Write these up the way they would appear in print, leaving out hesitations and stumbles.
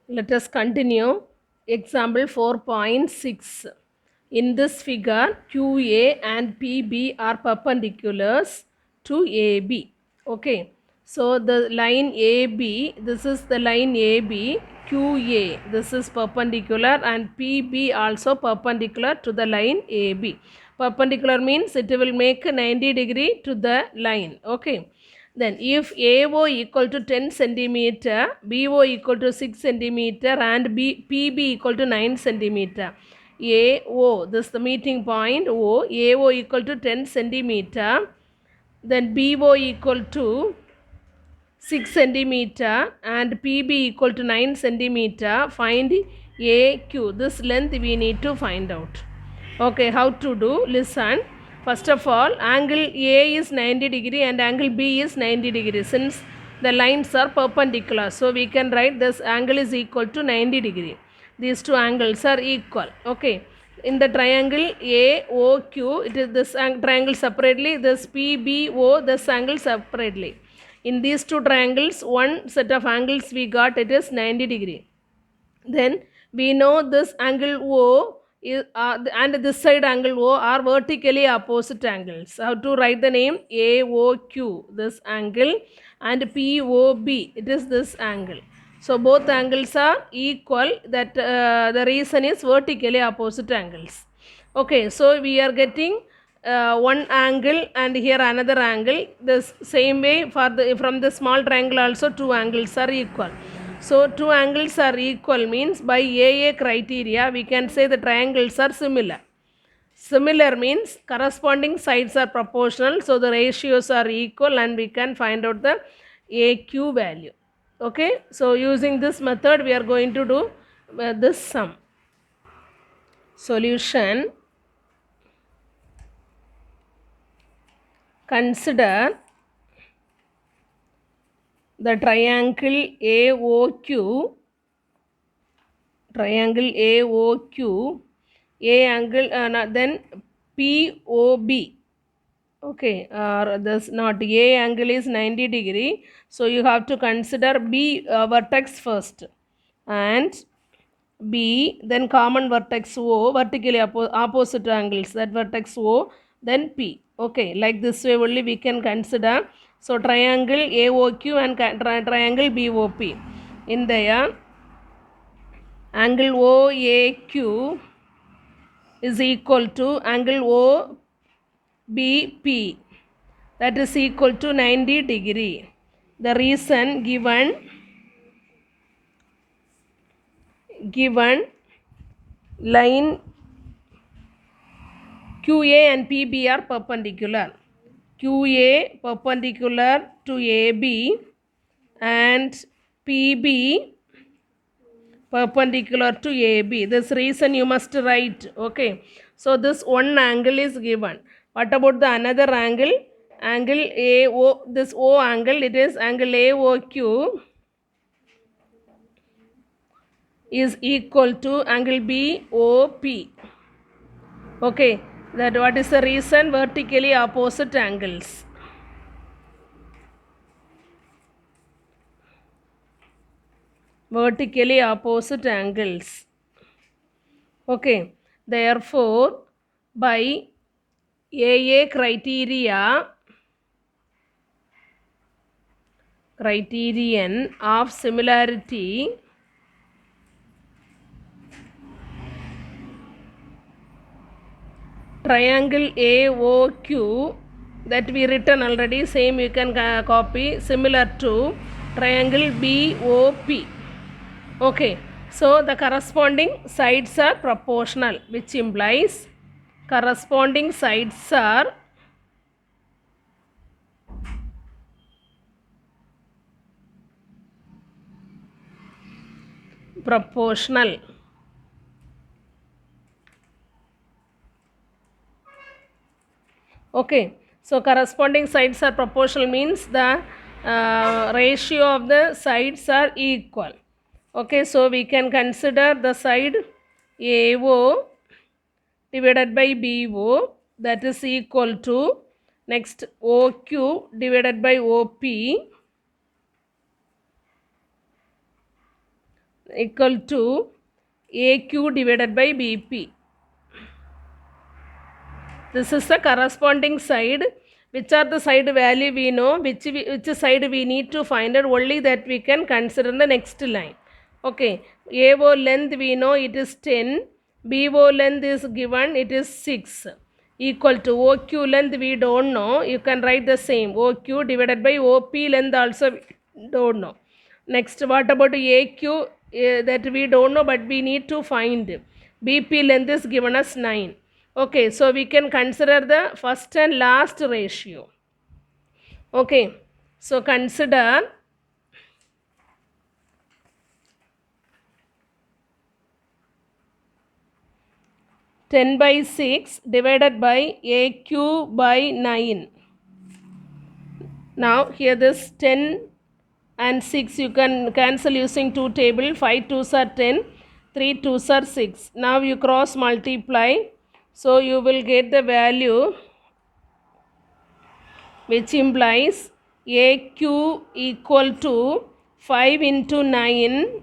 Let us continue. Example 4.6. In this figure, QA and PB are perpendiculars to AB. Okay. So the line AB, this is the line AB, QA, this is perpendicular, and PB also perpendicular to the line AB. Perpendicular means it will make 90 degree to the line. Okay. Then if AO equal to 10 centimeter, BO equal to 6 centimeter, and PB equal to 9 centimeter. AO, this is the meeting point O, AO equal to 10 centimeter, then BO equal to 6 centimeter, and PB equal to 9 centimeter. Find AQ. This length we need to find out. Okay, how to do? Listen. First of all, angle A is 90 degree and angle B is 90 degree. Since the lines are perpendicular, so we can write this angle is equal to 90 degree. These two angles are equal. Okay. In the triangle AOQ, it is this triangle separately, this PBO, this angle separately. In these two triangles, one set of angles we got, it is 90 degree. Then we know this angle O is, and this side angle O are vertically opposite angles. How to write the name? AOQ, this angle, and POB, it is this angle. So both angles are equal. That the reason is vertically opposite angles. Okay, so we are getting one angle and here another angle. The same way for the from the small triangle also two angles are equal. So two angles are equal means by AA criteria we can say the triangles are similar. Similar means corresponding sides are proportional, so the ratios are equal and we can find out the AQ value. Okay, so using this method we are going to do this sum. Solution. Consider the triangle AOQ, A angle, then POB. Okay, this not A angle is 90 degree, so you have to consider B vertex first, and B, then common vertex O, vertically opposite angles, that vertex O, then P. Okay, like this way only we can consider. So triangle AOQ and triangle BOP. In there, angle OAQ is equal to angle OBP, that is equal to 90 degree. The reason given line QA and PB are perpendicular. QA perpendicular to AB and PB perpendicular to AB. This reason you must write. Okay. So this one angle is given. What about the another angle? Angle AO, this O angle, it is angle AOQ is equal to angle BOP. Okay. That what is the reason? Vertically opposite angles. Vertically opposite angles. Okay, therefore by AA criterion of similarity, triangle AOQ that we written already, same you can copy, similar to triangle BOP. Okay, so the corresponding sides are proportional, which implies corresponding sides are proportional. Okay, so corresponding sides are proportional means the ratio of the sides are equal. Okay, so we can consider the side AO divided by BO, that is equal to next OQ divided by OP equal to AQ divided by BP. This is the corresponding side. Which are the side value we know, which side we need to find out, only that we can consider the next line. Okay, AO length we know it is 10, BO length is given, it is 6, equal to OQ length we don't know, you can write the same, OQ divided by OP length also we don't know. Next, what about AQ? That we don't know, but we need to find. BP length is given as 9. Okay, so we can consider the first and last ratio. Okay, so consider 10 by 6 divided by AQ by 9. Now here this 10 and 6 you can cancel using 2 table. 5 2s are 10, 3 2s are 6. Now you cross multiply. So you will get the value which implies AQ equal to 5 into 9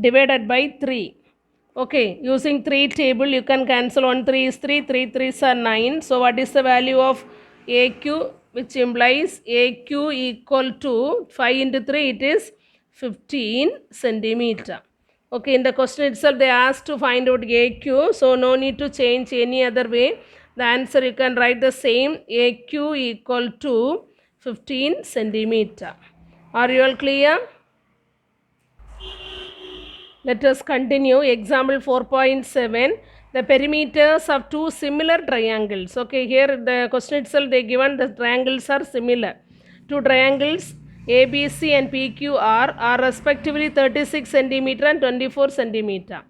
divided by 3. Okay, using 3 table you can cancel. 1 3 is 3, 3 3s are 9. So what is the value of AQ, which implies AQ equal to 5 into 3, it is 15 centimeter. Okay, in the question itself they asked to find out AQ, so no need to change any other way. The answer you can write the same, AQ equal to 15 centimeter. Are you all clear? Let us continue. Example 4.7. The perimeters of two similar triangles. Okay, here the question itself they given the triangles are similar. Two triangles ABC and PQR are respectively 36 centimeter and 24 centimeter.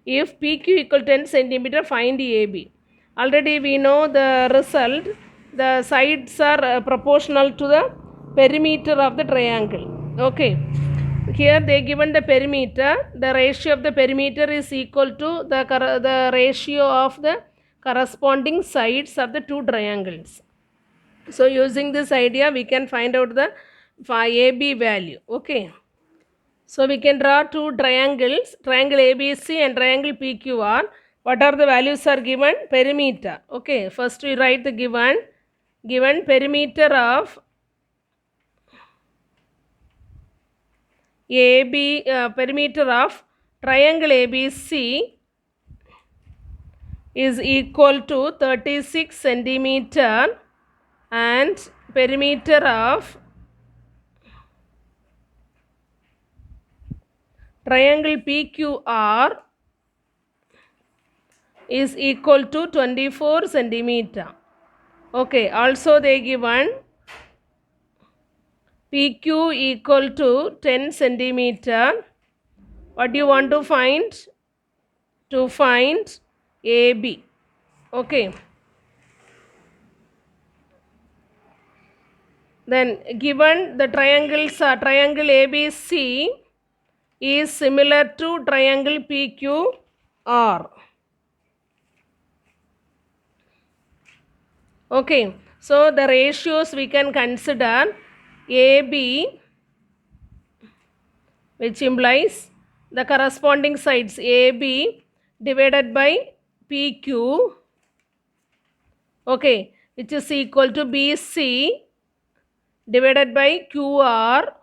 If PQ equal 10 centimeter, find AB. Already we know the result. The sides are proportional to the perimeter of the triangle. Okay. Here they given the perimeter. The ratio of the perimeter is equal to the ratio of the corresponding sides of the two triangles. So using this idea we can find out the AB value. Okay. So we can draw two triangles, triangle ABC and triangle PQR. What are the values are given? Perimeter. Okay. First we write the given perimeter of perimeter of triangle ABC is equal to 36 centimeter and perimeter of triangle PQR is equal to 24 centimeter. Okay, also they given PQ equal to 10 centimeter. What do you want to find? To find AB. Okay. Then given the triangles are triangle ABC is similar to triangle PQR. Okay. So the ratios we can consider AB, which implies the corresponding sides AB divided by PQ, okay, which is equal to BC divided by QR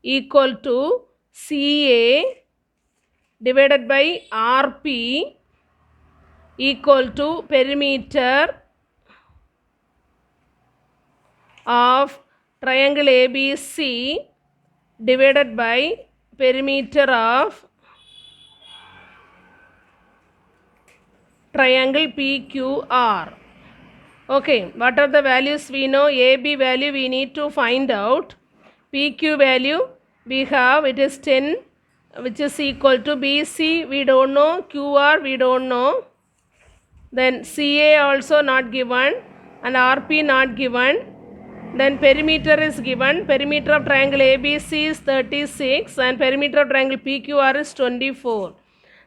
equal to CA divided by RP equal to perimeter of triangle ABC divided by perimeter of triangle PQR. Okay, what are the values we know? AB value we need to find out. PQ value we have, it is 10, which is equal to BC we don't know, QR we don't know. Then CA also not given and RP not given. Then perimeter is given. Perimeter of triangle ABC is 36 and perimeter of triangle PQR is 24.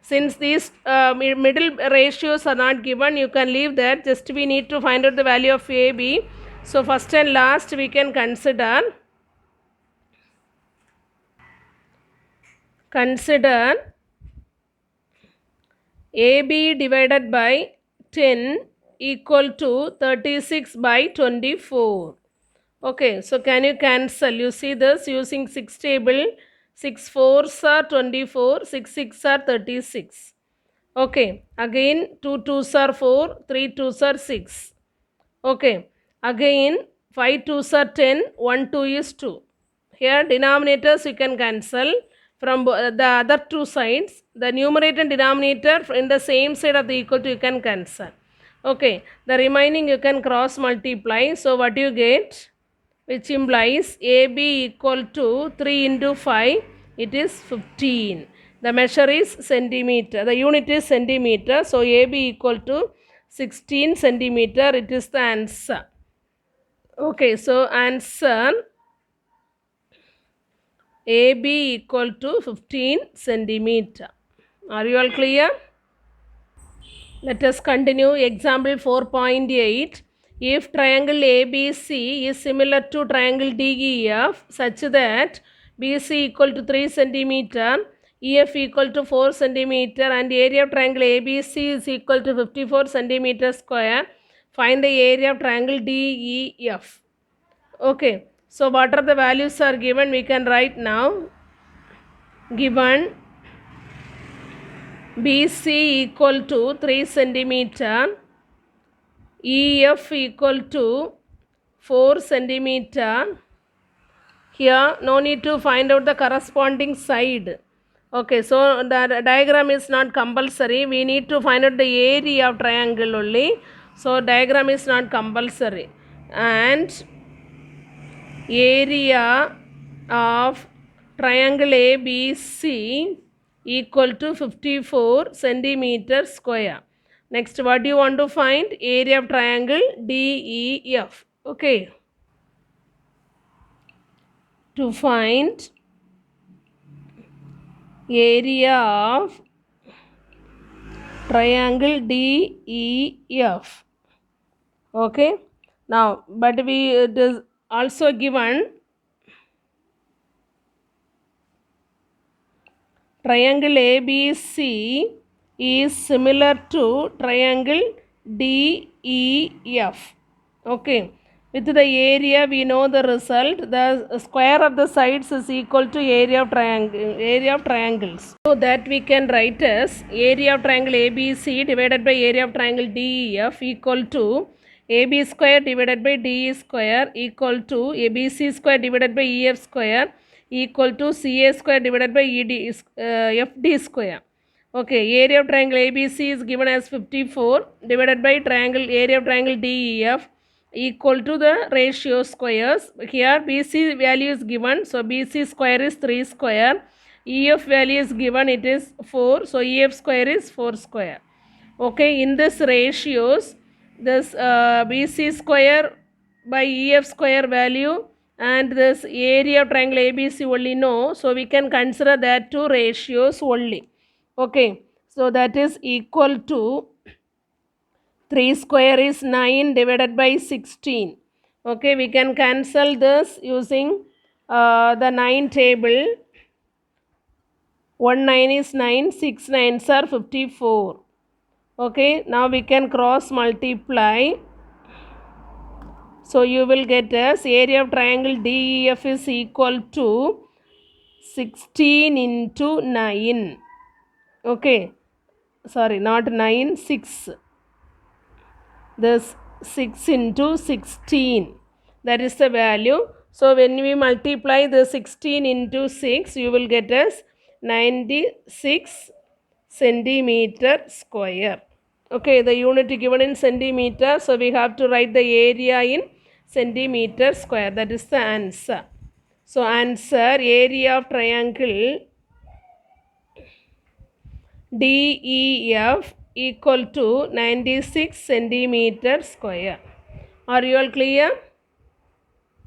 Since these middle ratios are not given, you can leave that. Just we need to find out the value of AB. So first and last we can consider consider AB divided by 10 equal to 36 by 24. Okay, so can you cancel? You see this using 6 table. 6 fours are 24, 6 6 are 36. Okay, again 2 twos are 4, 3 twos are 6. Okay, again 5 twos are 10, 1 2 is 2. Here denominators you can cancel from the other two sides. The numerator and denominator in the same side of the equal to you can cancel. Okay, the remaining you can cross multiply. So what you get? Which implies AB equal to 3 into 5, it is 15. The measure is centimeter, the unit is centimeter, so AB equal to 16 centimeter, it is the answer. Okay, so answer AB equal to 15 centimeter. Are you all clear? Let us continue. Example 4.8. If triangle ABC is similar to triangle DEF such that BC equal to 3 cm, EF equal to 4 cm and area of triangle ABC is equal to 54 cm square, find the area of triangle DEF. Okay. So what are the values are given? We can write now. Given BC equal to 3 centimeter, EF equal to 4 centimeter. Here no need to find out the corresponding side. Okay, so the diagram is not compulsory. We need to find out the area of triangle only. So diagram is not compulsory. And area of triangle ABC equal to 54 centimeter square. Next, what do you want to find? Area of triangle DEF. Okay. To find area of triangle DEF. Okay. Now, but it is also given triangle ABC is similar to triangle DEF. Okay. With the area we know the result. The square of the sides is equal to area of triangles. So that we can write as area of triangle ABC divided by area of triangle DEF equal to AB square divided by DE square equal to ABC square divided by EF square equal to CA square divided by FD square. Okay, area of triangle ABC is given as 54 divided by area of triangle DEF equal to the ratio squares. Here BC value is given, so BC square is 3 square. EF value is given, it is 4, so EF square is 4 square. Okay, in this ratios, this BC square by EF square value and this area of triangle ABC only know, so we can consider that two ratios only. Okay, so that is equal to 3 square is 9 divided by 16. Okay, we can cancel this using the 9 table. 1 9 is 9, 6 9s are 54. Okay, now we can cross multiply. So you will get as area of triangle DEF is equal to 16 into 9. Okay, sorry, not 9, 6. This 6 into 16. That is the value. So when we multiply the 16 into 6, you will get as 96 centimeter square. Okay, the unit given in centimeter, so we have to write the area in centimeter square. That is the answer. So answer, area of triangle DEF equal to 96 centimeter square. Are you all clear?